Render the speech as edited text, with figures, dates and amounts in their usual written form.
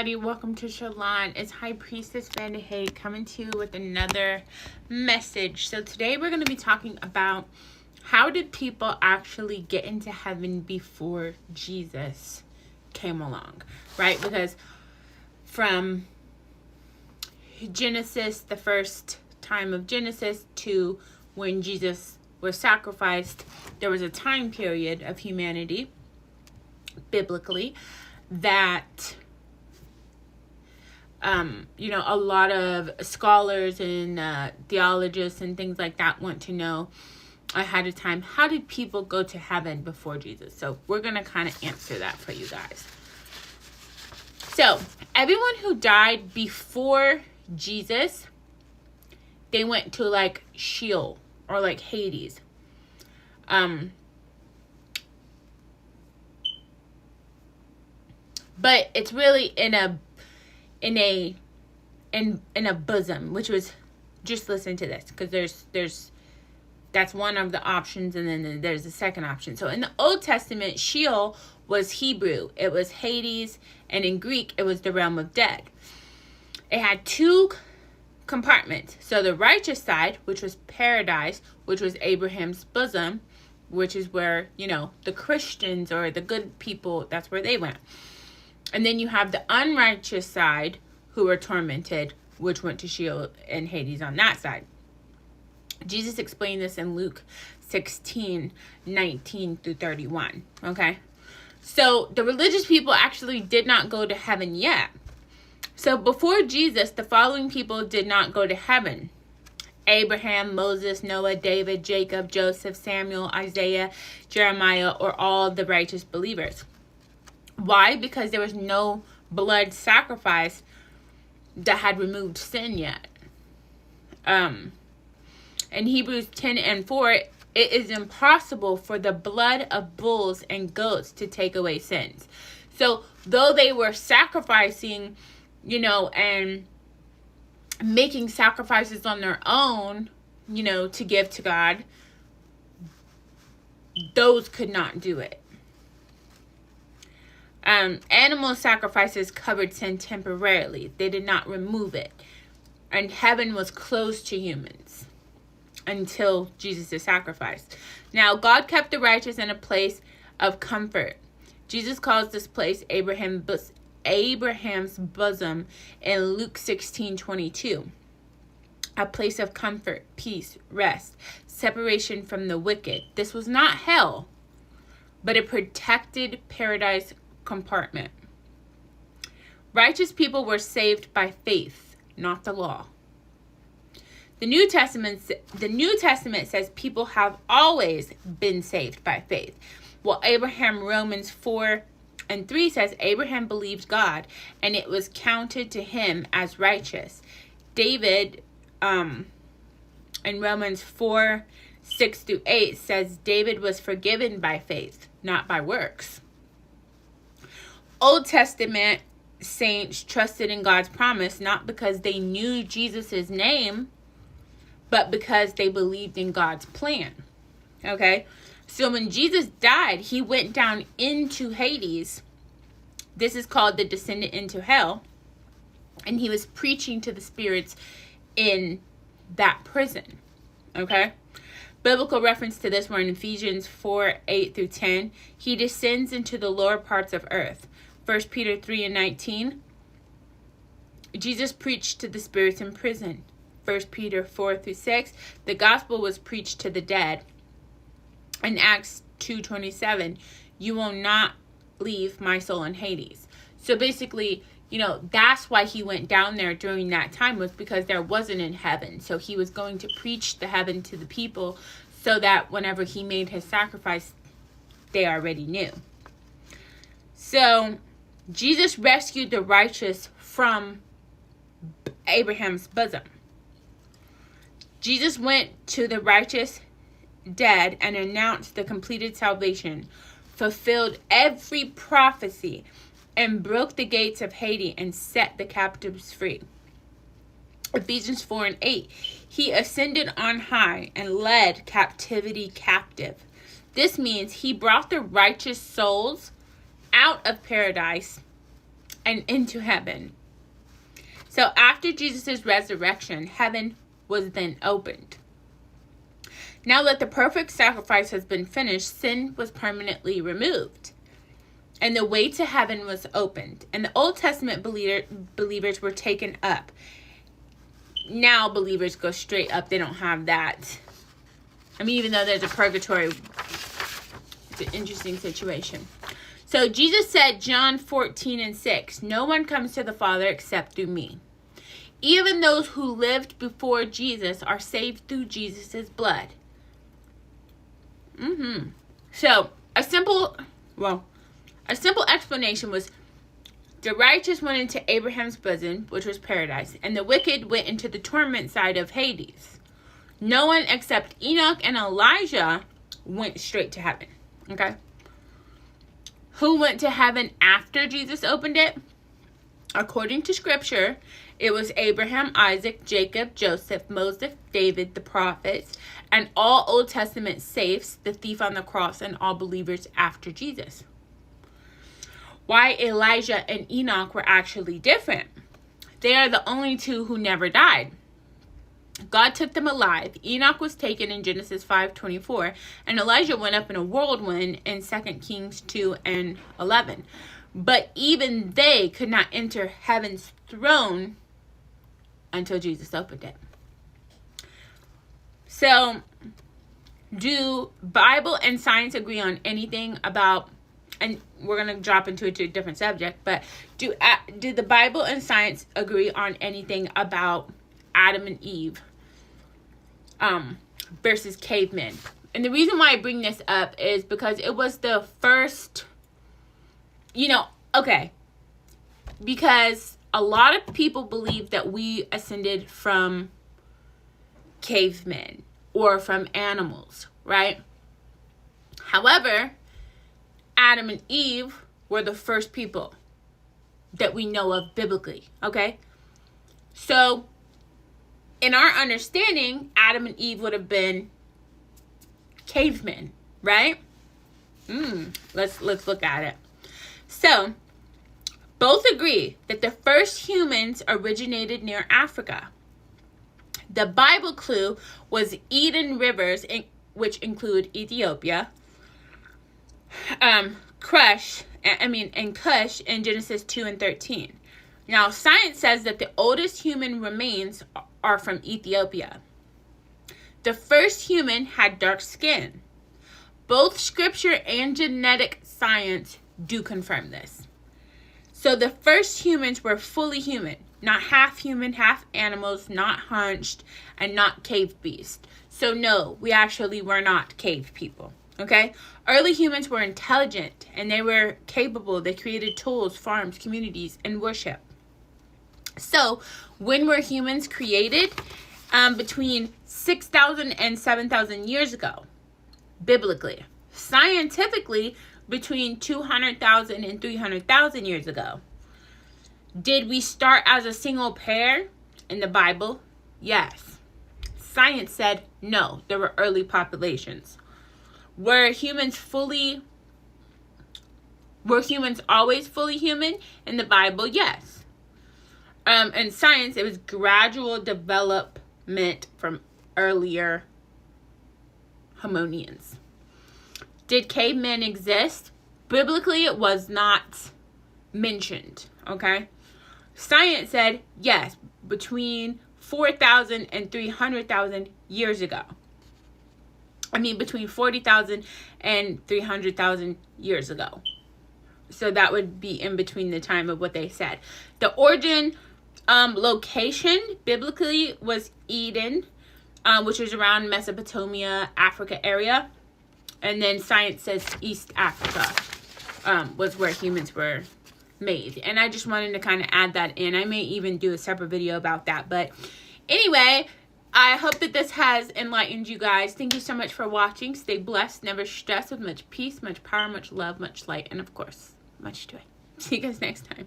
everybody, welcome to Shalon. It's High Priestess Vanderhay coming to you with another message. So today we're going to be talking about how did people actually get into heaven before Jesus came along, right? Because from Genesis, the first time of Genesis, to when Jesus was sacrificed, there was a time period of humanity, biblically, that a lot of scholars and theologians and things like that want to know ahead of time, how did people go to heaven before Jesus? So we're going to kind of answer that for you guys. So everyone who died before Jesus, they went to like Sheol or like Hades. But it's really in a bosom, which was, just listen to this, because there's that's one of the options, and then there's the second option. So in the Old Testament, Sheol was Hebrew, it was Hades, and in Greek it was the realm of dead. It had two compartments. So the righteous side, which was paradise, which was Abraham's bosom, which is where, the Christians or the good people, that's where they went. And then you have the unrighteous side, who were tormented, which went to Sheol and Hades on that side. Jesus explained this in Luke 16:19-31. Okay? So the religious people actually did not go to heaven yet. So before Jesus, the following people did not go to heaven: Abraham, Moses, Noah, David, Jacob, Joseph, Samuel, Isaiah, Jeremiah, or all the righteous believers. Why? Because there was no blood sacrifice that had removed sin yet. In Hebrews 10:4, it is impossible for the blood of bulls and goats to take away sins. So though they were sacrificing, and making sacrifices on their own, to give to God, those could not do it. Animal sacrifices covered sin temporarily. They did not remove it. And heaven was closed to humans until Jesus' sacrifice. Now, God kept the righteous in a place of comfort. Jesus calls this place Abraham's bosom in Luke 16:22. A place of comfort, peace, rest, separation from the wicked. This was not hell, but a protected paradise compartment. Righteous people were saved by faith, not the law. The New Testament says people have always been saved by faith. Well, Romans 4:3 says Abraham believed God, and it was counted to him as righteous. David, in Romans 4:6-8 says David was forgiven by faith, not by works. Old Testament saints trusted in God's promise, not because they knew Jesus' name, but because they believed in God's plan. Okay? So when Jesus died, he went down into Hades. This is called the descendant into hell. And he was preaching to the spirits in that prison. Okay? Biblical reference to this were in Ephesians 4:8-10. He descends into the lower parts of earth. 1 Peter 3:19. Jesus preached to the spirits in prison. 1 Peter 4-6. The gospel was preached to the dead. In Acts 2:27, you will not leave my soul in Hades. So basically, that's why he went down there during that time, was because there wasn't in heaven. So he was going to preach the heaven to the people so that whenever he made his sacrifice, they already knew. So Jesus rescued the righteous from Abraham's bosom. Jesus went to the righteous dead and announced the completed salvation, fulfilled every prophecy, and broke the gates of Hades and set the captives free. Ephesians 4:8. He ascended on high and led captivity captive. This means he brought the righteous souls out of paradise and into heaven. So after Jesus' resurrection, heaven was then opened. Now that the perfect sacrifice has been finished, sin was permanently removed, and the way to heaven was opened. And the Old Testament believers were taken up. Now believers go straight up. They don't have that. I mean, even though there's a purgatory, it's an interesting situation. So Jesus said, John 14:6, no one comes to the Father except through me. Even those who lived before Jesus are saved through Jesus' blood. So a simple explanation was, the righteous went into Abraham's bosom, which was paradise, and the wicked went into the torment side of Hades. No one except Enoch and Elijah went straight to heaven. Okay? Who went to heaven after Jesus opened it? According to Scripture, it was Abraham, Isaac, Jacob, Joseph, Moses, David, the prophets, and all Old Testament saints, the thief on the cross, and all believers after Jesus. Why Elijah and Enoch were actually different. They are the only two who never died. God took them alive. Enoch was taken in Genesis 5:24, and Elijah went up in a whirlwind in 2 Kings 2:11. But even they could not enter heaven's throne until Jesus opened it. So, do Bible and science agree on anything about, and we're going to drop into a different subject, but do the Bible and science agree on anything about Adam and Eve versus cavemen? And the reason why I bring this up is because it was the first, because a lot of people believe that we ascended from cavemen or from animals, right? However, Adam and Eve were the first people that we know of biblically, okay? So, in our understanding, Adam and Eve would have been cavemen, right? Let's look at it. So, both agree that the first humans originated near Africa. The Bible clue was Eden rivers, which include Ethiopia, Cush in Genesis 2:13. Now, science says that the oldest human remains are from Ethiopia. The first human had dark skin. Both scripture and genetic science do confirm this. So the first humans were fully human, not half human, half animals, not hunched, and not cave beasts. So no, we actually were not cave people, okay? Early humans were intelligent, and they were capable. They created tools, farms, communities, and worship. So when were humans created? Between 6,000 and 7,000 years ago, biblically. Scientifically, between 200,000 and 300,000 years ago. Did we start as a single pair in the Bible? Yes. Science said no, there were early populations. Were humans always fully human in the Bible? Yes. In science, it was gradual development from earlier hominians. Did cavemen exist? Biblically, it was not mentioned, okay? Science said, yes, between 4,000 and 300,000 years ago. Between 40,000 and 300,000 years ago. So that would be in between the time of what they said. The origin location, biblically, was Eden, which was around Mesopotamia, Africa area. And then science says East Africa was where humans were made. And I just wanted to kind of add that in. I may even do a separate video about that. But anyway, I hope that this has enlightened you guys. Thank you so much for watching. Stay blessed, never stressed, with much peace, much power, much love, much light, and of course, much joy. See you guys next time.